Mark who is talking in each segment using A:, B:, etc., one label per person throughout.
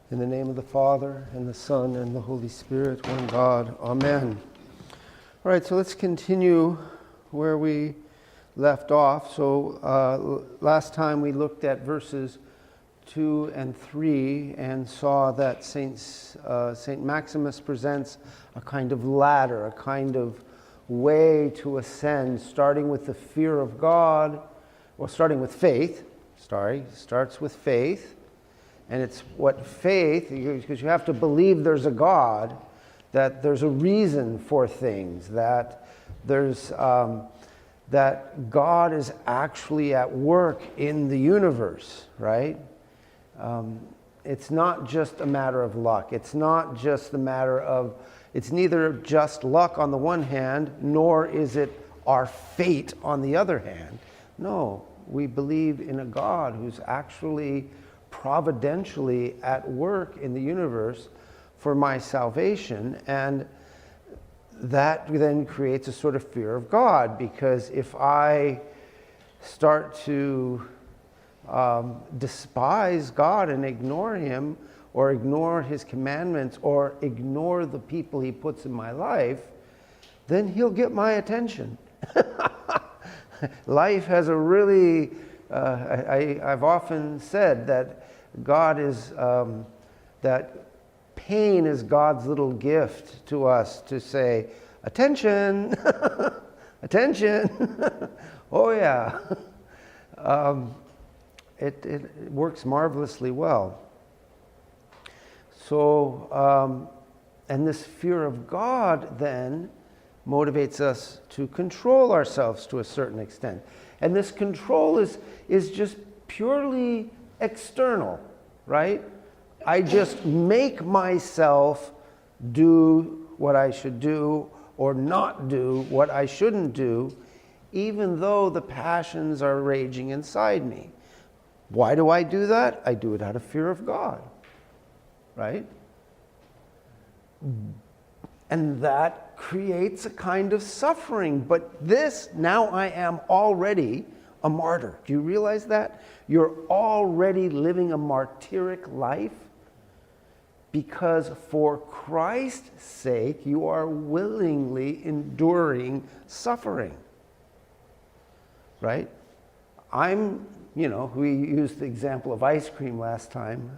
A: In the name of the Father, and the Son, and the Holy Spirit, one God. Amen. All right, so let's continue where we left off. So last time we looked at verses 2 and 3 and saw that Saint Maximus presents a kind of ladder, a kind of way to ascend, starting with the fear of God, or starting with faith. Starts with faith. And it's what faith, because you have to believe there's a God, that there's a reason for things, that there's that God is actually at work in the universe, right? It's not just a matter of luck. It's not just a matter of, it's neither just luck on the one hand, nor is it our fate on the other hand. No, we believe in a God who's actually providentially at work in the universe for my salvation, and that then creates a sort of fear of God, because if I start to despise God and ignore Him, or ignore His commandments, or ignore the people He puts in my life, then He'll get my attention. Life has a really I've often said that God is, that pain is God's little gift to us to say, attention, attention, oh yeah. It works marvelously well. So, and this fear of God then motivates us to control ourselves to a certain extent. And this control is just purely external, right? I just make myself do what I should do or not do what I shouldn't do, even though the passions are raging inside me. Why do I do that? I do it out of fear of God, right? And that creates a kind of suffering. But this, now I am already a martyr. Do you realize that? You're already living a martyric life because for Christ's sake, you are willingly enduring suffering. Right? We used the example of ice cream last time.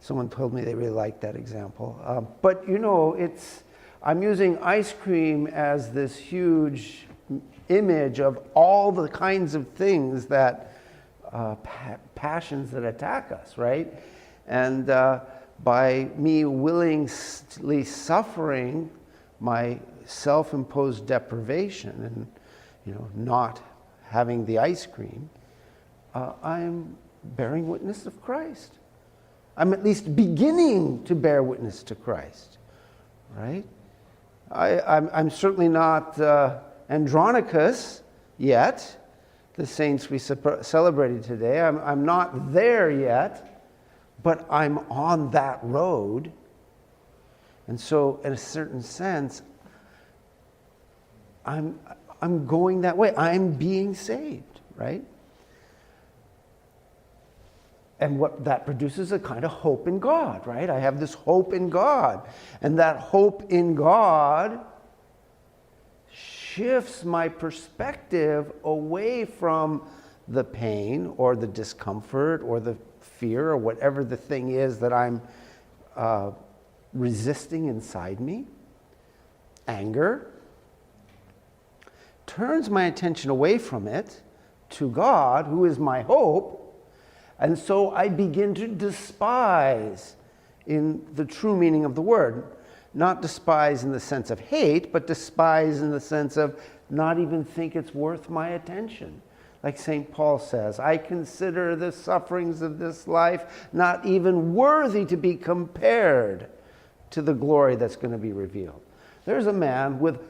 A: Someone told me they really liked that example. But I'm using ice cream as this huge image of all the kinds of things that passions that attack us, right? And by me willingly suffering my self-imposed deprivation and not having the ice cream, I'm bearing witness of Christ. I'm at least beginning to bear witness to Christ, right? I'm certainly not Andronicus yet, the saints we celebrated today. I'm not there yet, but I'm on that road. And so, in a certain sense, I'm going that way. I'm being saved, right? And what that produces a kind of hope in God, right? I have this hope in God. And that hope in God shifts my perspective away from the pain or the discomfort or the fear or whatever the thing is that I'm resisting inside me. Anger. Turns my attention away from it to God, who is my hope. And so I begin to despise, in the true meaning of the word. Not despise in the sense of hate, but despise in the sense of not even think it's worth my attention. Like St. Paul says, I consider the sufferings of this life not even worthy to be compared to the glory that's going to be revealed. There's a man with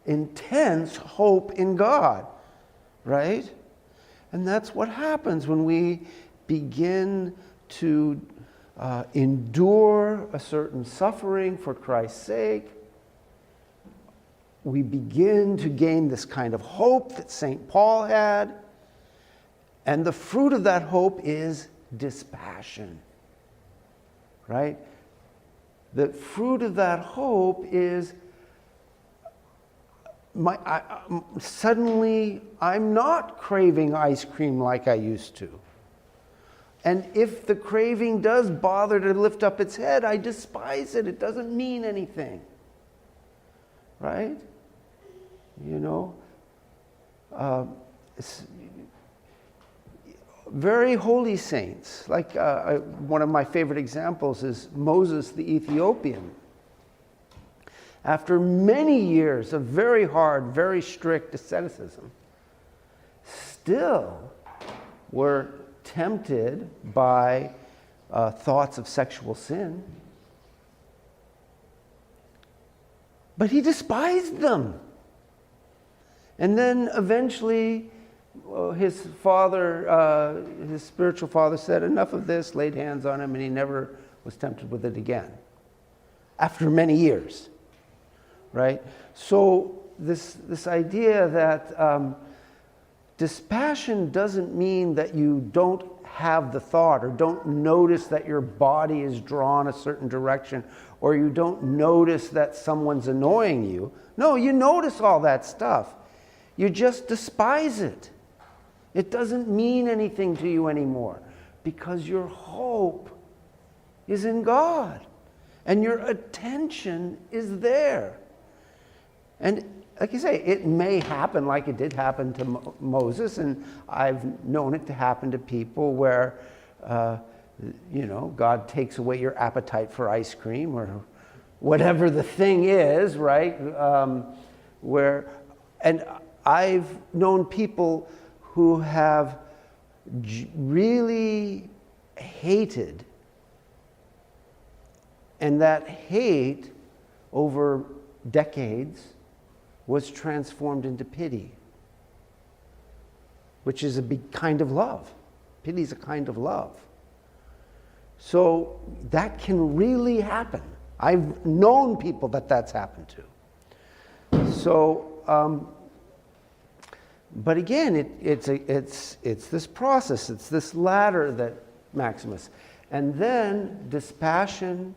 A: intense hope in God, right? And that's what happens when we begin to endure a certain suffering for Christ's sake. we begin to gain this kind of hope that St. Paul had. And the fruit of that hope is dispassion, right? The fruit of that hope is suddenly I'm not craving ice cream like I used to. And if the craving does bother to lift up its head, I despise it. It doesn't mean anything, right? You know, very holy saints, like one of my favorite examples is Moses the Ethiopian. After many years of very hard, very strict asceticism, still were tempted by thoughts of sexual sin. But he despised them. And then eventually his father, his spiritual father said, enough of this, laid hands on him, and he never was tempted with it again. After many years, right? So this idea that dispassion doesn't mean that you don't have the thought or don't notice that your body is drawn a certain direction or you don't notice that someone's annoying you. No, you notice all that stuff. You just despise it. It doesn't mean anything to you anymore because your hope is in God and your attention is there. And like you say, it may happen like it did happen to Moses, and I've known it to happen to people where, God takes away your appetite for ice cream or whatever the thing is, right? And I've known people who have really hated, and that hate over decades was transformed into pity, which is a big kind of love. Pity is a kind of love. So that can really happen. I've known people that that's happened to. So, but again, it's this process, it's this ladder that Maximus, and then dispassion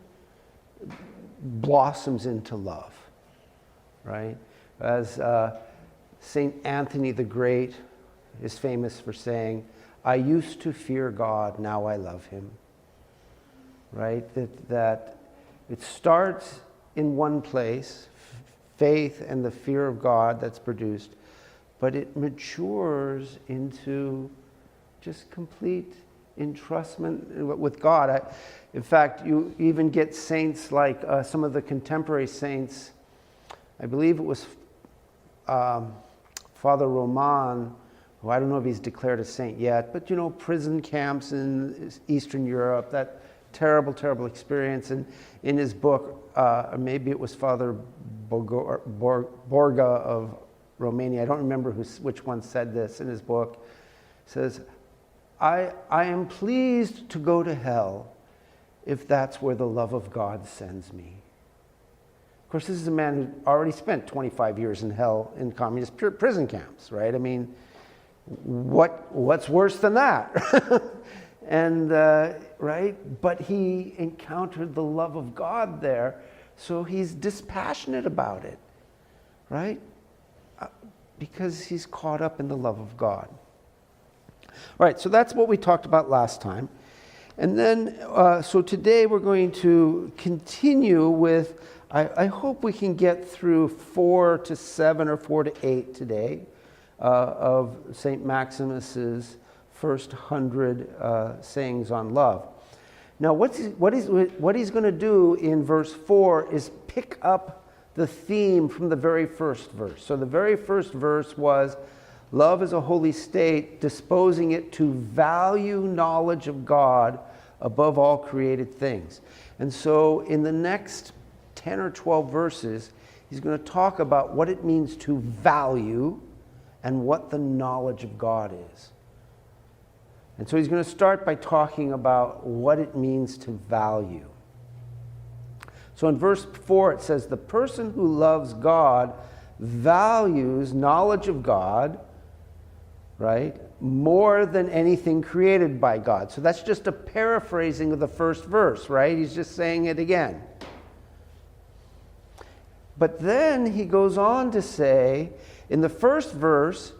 A: blossoms into love, right? As St. Anthony the Great is famous for saying, I used to fear God, now I love him. Right? That it starts in one place, faith and the fear of God that's produced, but it matures into just complete entrustment with God. In fact, you even get saints like some of the contemporary saints. I believe it was Father Roman, who I don't know if he's declared a saint yet, but prison camps in Eastern Europe, that terrible, terrible experience. And in his book, or maybe it was Father Borga of Romania, I don't remember which one said this in his book, says, I am pleased to go to hell if that's where the love of God sends me. Of course, this is a man who already spent 25 years in hell in communist prison camps, right? I mean, what's worse than that? And, right? But he encountered the love of God there, so he's dispassionate about it, right? Because he's caught up in the love of God. All right, so that's what we talked about last time. And then, so today we're going to continue with, I hope we can get through 4 to 7 or 4 to 8 today of St. Maximus's first 100 sayings on love. Now, what he's going to do in verse 4 is pick up the theme from the very first verse. So the very first verse was, love is a holy state, disposing it to value knowledge of God above all created things. And so in the next 10 or 12 verses, he's going to talk about what it means to value and what the knowledge of God is. And so he's going to start by talking about what it means to value. So in verse 4 it says, the person who loves God values knowledge of God, right, more than anything created by God. So that's just a paraphrasing of the first verse, right? He's just saying it again. But then he goes on to say, in the first verse,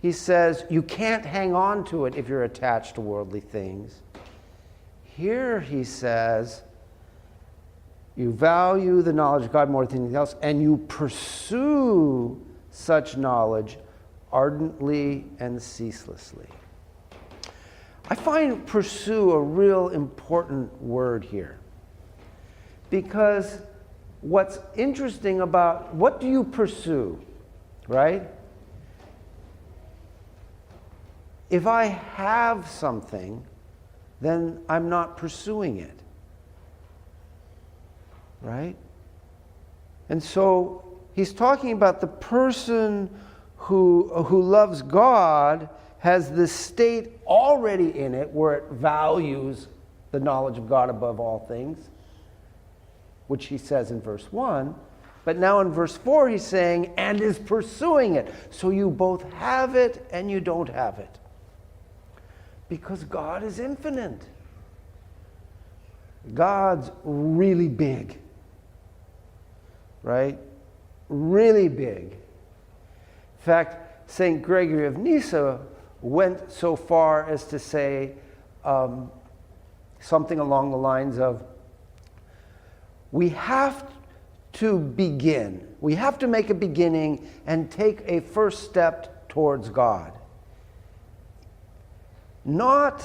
A: he says, you can't hang on to it if you're attached to worldly things. Here he says, you value the knowledge of God more than anything else, and you pursue such knowledge ardently and ceaselessly. I find pursue a real important word here. Because what's interesting about what do you pursue, right? If I have something, then I'm not pursuing it. Right? And so he's talking about the person who loves God has this state already in it where it values the knowledge of God above all things, which he says in verse 1. But now in verse 4 he's saying, and is pursuing it. So you both have it and you don't have it. Because God is infinite. God's really big. Right? Really big. In fact, St. Gregory of Nyssa went so far as to say something along the lines of, we have to begin. We have to make a beginning and take a first step towards God. Not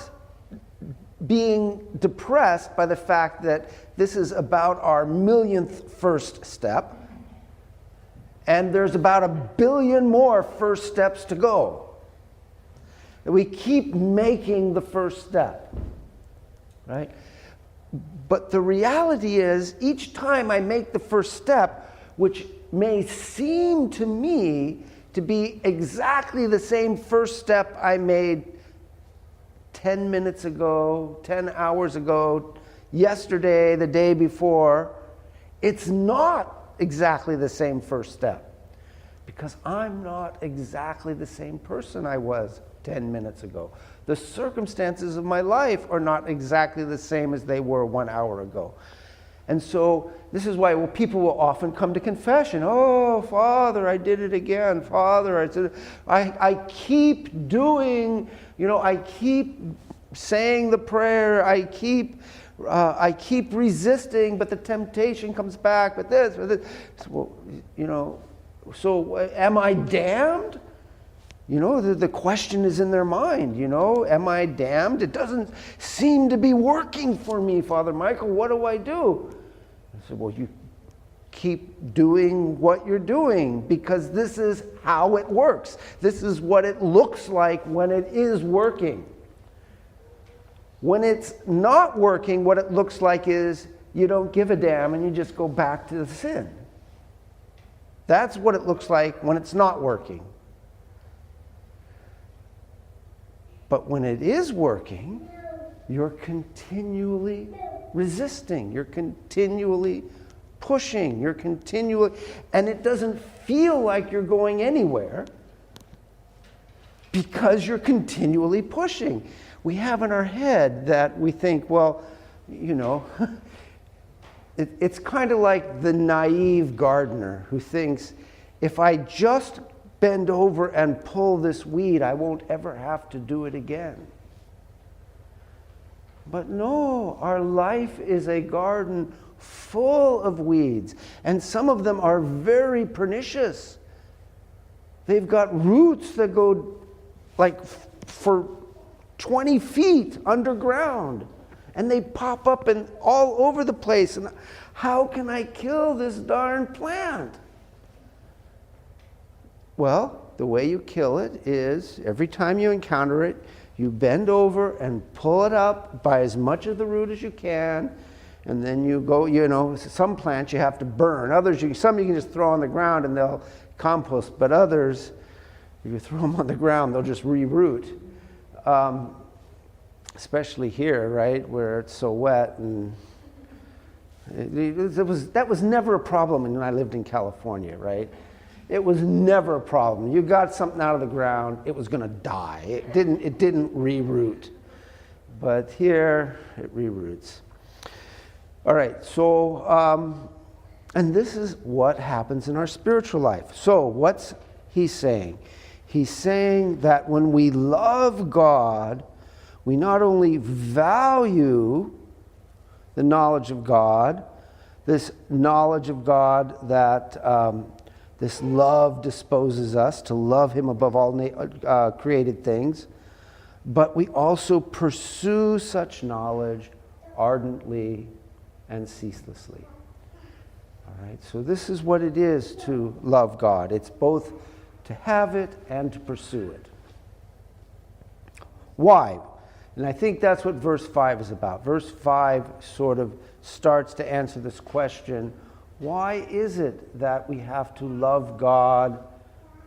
A: being depressed by the fact that this is about our millionth first step, and there's about 1 billion more first steps to go. We keep making the first step, right? But the reality is, each time I make the first step, which may seem to me to be exactly the same first step I made 10 minutes ago, 10 hours ago, yesterday, the day before, it's not exactly the same first step. Because I'm not exactly the same person I was 10 minutes ago. The circumstances of my life are not exactly the same as they were 1 hour ago. And so this is why people will often come to confession. Oh, Father, I did it again. Father, I keep doing, I keep saying the prayer. I keep resisting, but the temptation comes back. But this. So am I damned? The question is in their mind, am I damned? It doesn't seem to be working for me, Father Michael. What do I do? I said, well, you keep doing what you're doing, because this is how it works. This is what it looks like when it is working. When it's not working, what it looks like is you don't give a damn and you just go back to the sin. That's what it looks like when it's not working. But when it is working, you're continually resisting. You're continually pushing. And it doesn't feel like you're going anywhere because you're continually pushing. We have in our head that we think, well, it's kind of like the naive gardener who thinks, if I just bend over and pull this weed, I won't ever have to do it again. But no, our life is a garden full of weeds, and some of them are very pernicious. They've got roots that go like for 20 feet underground, and they pop up and all over the place. And how can I kill this darn plant? Well, the way you kill it is every time you encounter it, you bend over and pull it up by as much of the root as you can, and then you go, some plants you have to burn. Others, some you can just throw on the ground and they'll compost, but others, if you throw them on the ground, they'll just reroot. Especially here, right, where it's so wet. And that was never a problem when I lived in California, right? It was never a problem. You got something out of the ground, it was going to die. It didn't reroot. But here, it reroots. All right, so, and this is what happens in our spiritual life. So, what's he saying? He's saying that when we love God, we not only value the knowledge of God, this knowledge of God that this love disposes us to love him above all created things, but we also pursue such knowledge ardently and ceaselessly. All right, so this is what it is to love God. It's both to have it and to pursue it. Why? And I think that's what verse 5 is about. Verse 5 sort of starts to answer this question. Why is it that we have to love God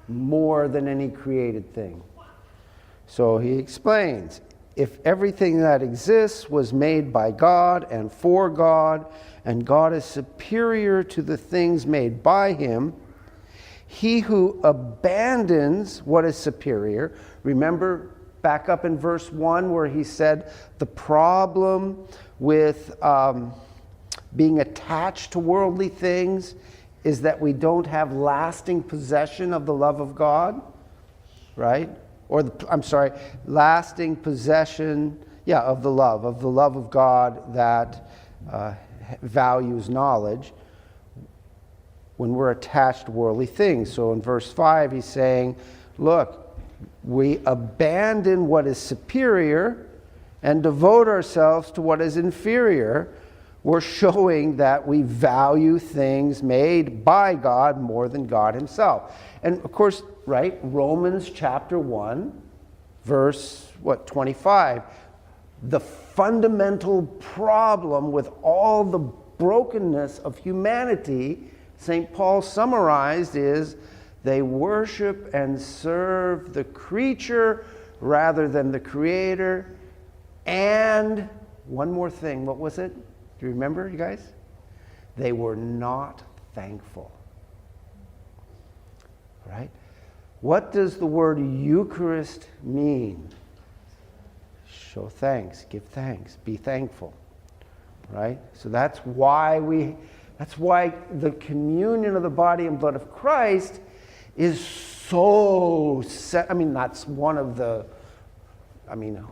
A: more than any created thing? So he explains, if everything that exists was made by God and for God, and God is superior to the things made by him, he who abandons what is superior, remember back up in verse 1 where he said the problem with being attached to worldly things is that we don't have lasting possession of the love of God, right? Or, lasting possession, of the love of God that values knowledge when we're attached to worldly things. So in verse 5, he's saying, look, we abandon what is superior and devote ourselves to what is inferior. We're showing that we value things made by God more than God himself. And of course, right, Romans chapter 1, verse 25. The fundamental problem with all the brokenness of humanity, St. Paul summarized, is they worship and serve the creature rather than the Creator. And one more thing, what was it? Do you remember, you guys? They were not thankful. Right? What does the word Eucharist mean? Show thanks, give thanks, be thankful. Right? So that's why the communion of the body and blood of Christ is so, that's one of the,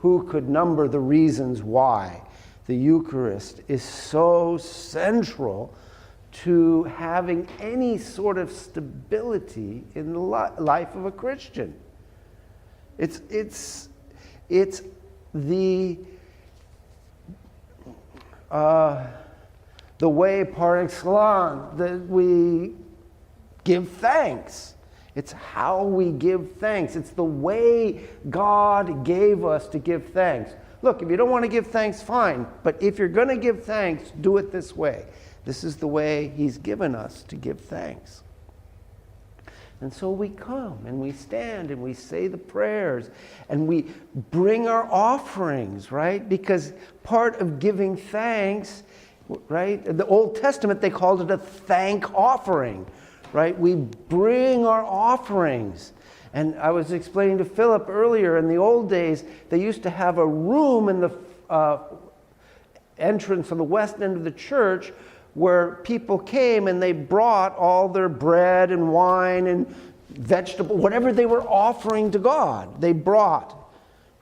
A: who could number the reasons why the Eucharist is so central to having any sort of stability in the life of a Christian. It's the way par excellence that we give thanks. It's how we give thanks. It's the way God gave us to give thanks. Look, if you don't want to give thanks, fine. But if you're going to give thanks, do it this way. This is the way he's given us to give thanks. And so we come and we stand and we say the prayers and we bring our offerings, right? Because part of giving thanks, right? In the Old Testament, they called it a thank offering, right? We bring our offerings. And I was explaining to Philip earlier, in the old days, they used to have a room in the entrance on the west end of the church where people came and they brought all their bread and wine and vegetable, whatever they were offering to God, they brought,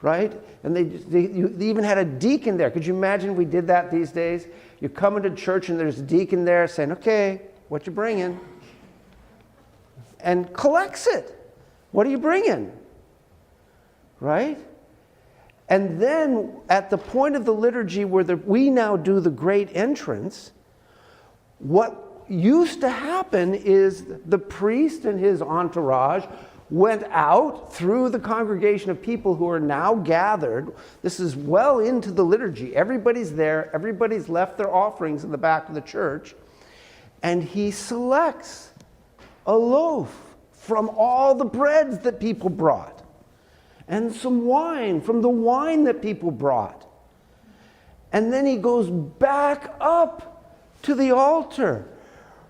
A: right? And they even had a deacon there. Could you imagine if we did that these days? You come into church and there's a deacon there saying, okay, what you bringing? And collects it. What are you bringing? Right? And then at the point of the liturgy where we now do the great entrance, what used to happen is the priest and his entourage went out through the congregation of people who are now gathered. This is well into the liturgy. Everybody's there. Everybody's left their offerings in the back of the church. And he selects a loaf from all the breads that people brought, and some wine from the wine that people brought. And then he goes back up to the altar,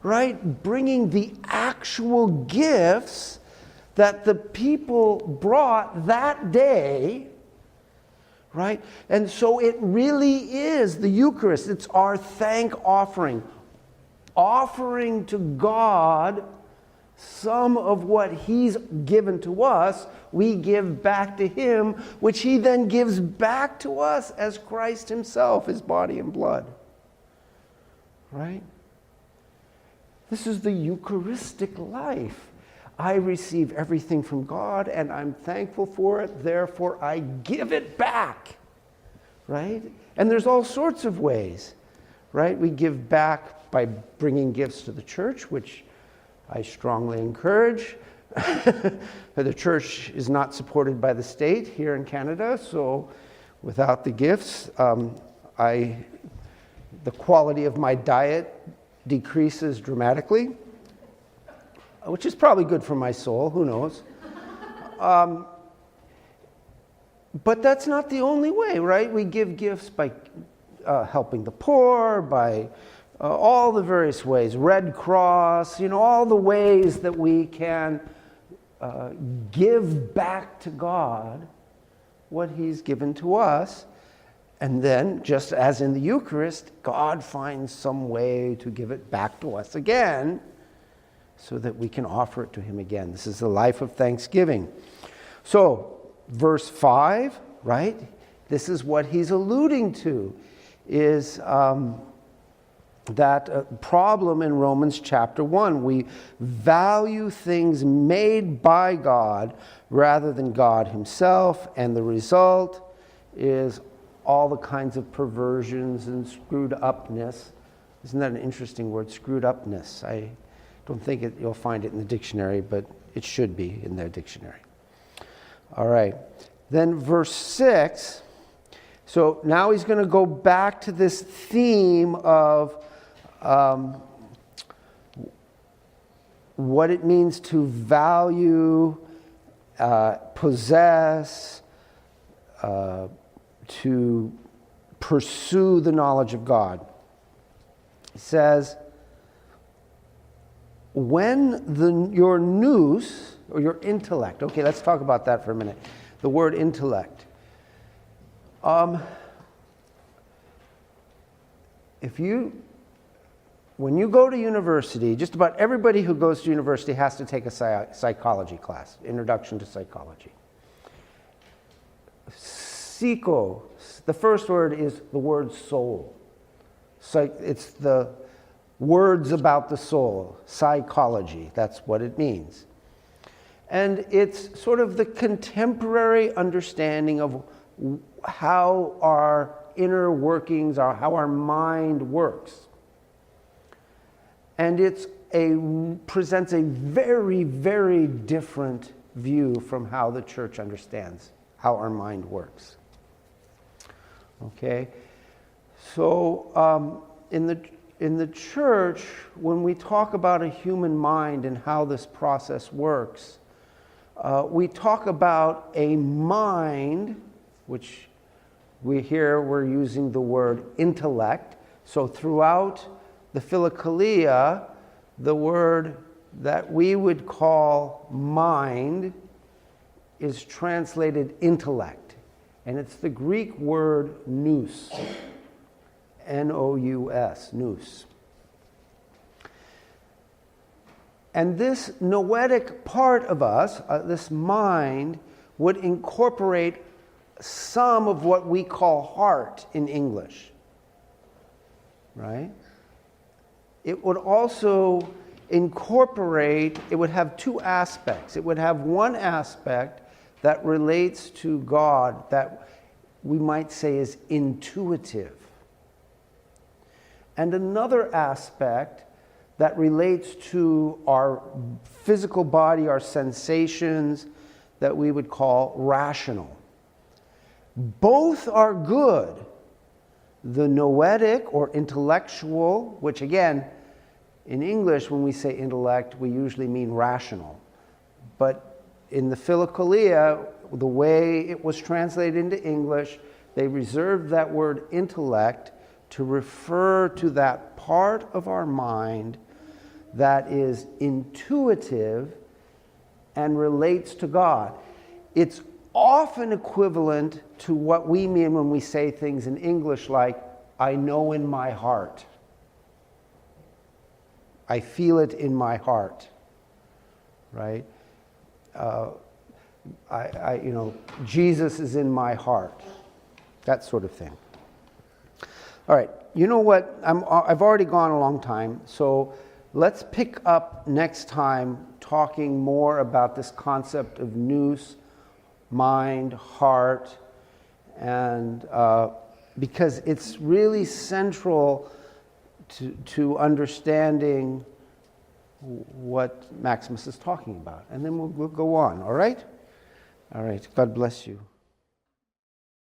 A: right? Bringing the actual gifts that the people brought that day, right? And so it really is the Eucharist. It's our thank offering. Offering to God some of what He's given to us, we give back to Him, which He then gives back to us as Christ Himself, His body and blood. Right? This is the Eucharistic life. I receive everything from God and I'm thankful for it, therefore I give it back. Right? And there's all sorts of ways. Right? We give back by bringing gifts to the church, which I strongly encourage. The church is not supported by the state here in Canada, so without the gifts, the quality of my diet decreases dramatically, which is probably good for my soul, who knows. But that's not the only way, right? We give gifts by helping the poor, by all the various ways, Red Cross, all the ways that we can give back to God what He's given to us. And then, just as in the Eucharist, God finds some way to give it back to us again so that we can offer it to Him again. This is the life of thanksgiving. So, verse 5, right? This is what he's alluding to, is that problem in Romans chapter 1. We value things made by God rather than God Himself, and the result is all the kinds of perversions and screwed upness. Isn't that an interesting word, screwed upness? I don't think you'll find it in the dictionary, but it should be in their dictionary. All right. Then verse 6. So now he's going to go back to this theme of what it means to value, possess, to pursue the knowledge of God. It says, when your nous, or your intellect, okay, let's talk about that for a minute. The word intellect. When you go to university, just about everybody who goes to university has to take a psychology class, Introduction to Psychology. Psycho, the first word is the word soul. It's the words about the soul, psychology, that's what it means. And it's sort of the contemporary understanding of how our inner workings are, how our mind works. And presents a very, very different view from how the church understands how our mind works. Okay? So, in the church, when we talk about a human mind and how this process works, we talk about a mind, which we're using the word intellect. So throughout the Philokalia, the word that we would call mind is translated intellect. And it's the Greek word nous. N-O-U-S, nous. And this noetic part of us, this mind, would incorporate some of what we call heart in English. Right? It would also incorporate, it would have two aspects. It would have one aspect that relates to God that we might say is intuitive. And another aspect that relates to our physical body, our sensations, that we would call rational. Both are good. The noetic or intellectual, which again, in English, when we say intellect, we usually mean rational. But in the Philokalia, the way it was translated into English, they reserved that word intellect to refer to that part of our mind that is intuitive and relates to God. It's often equivalent to what we mean when we say things in English like, I know in my heart. I feel it in my heart, right? Jesus is in my heart, that sort of thing. All right, you know what? I've already gone a long time, so let's pick up next time talking more about this concept of nous, mind, heart, and because it's really central to understanding what Maximus is talking about. And then we'll go on, all right? All right, God bless you.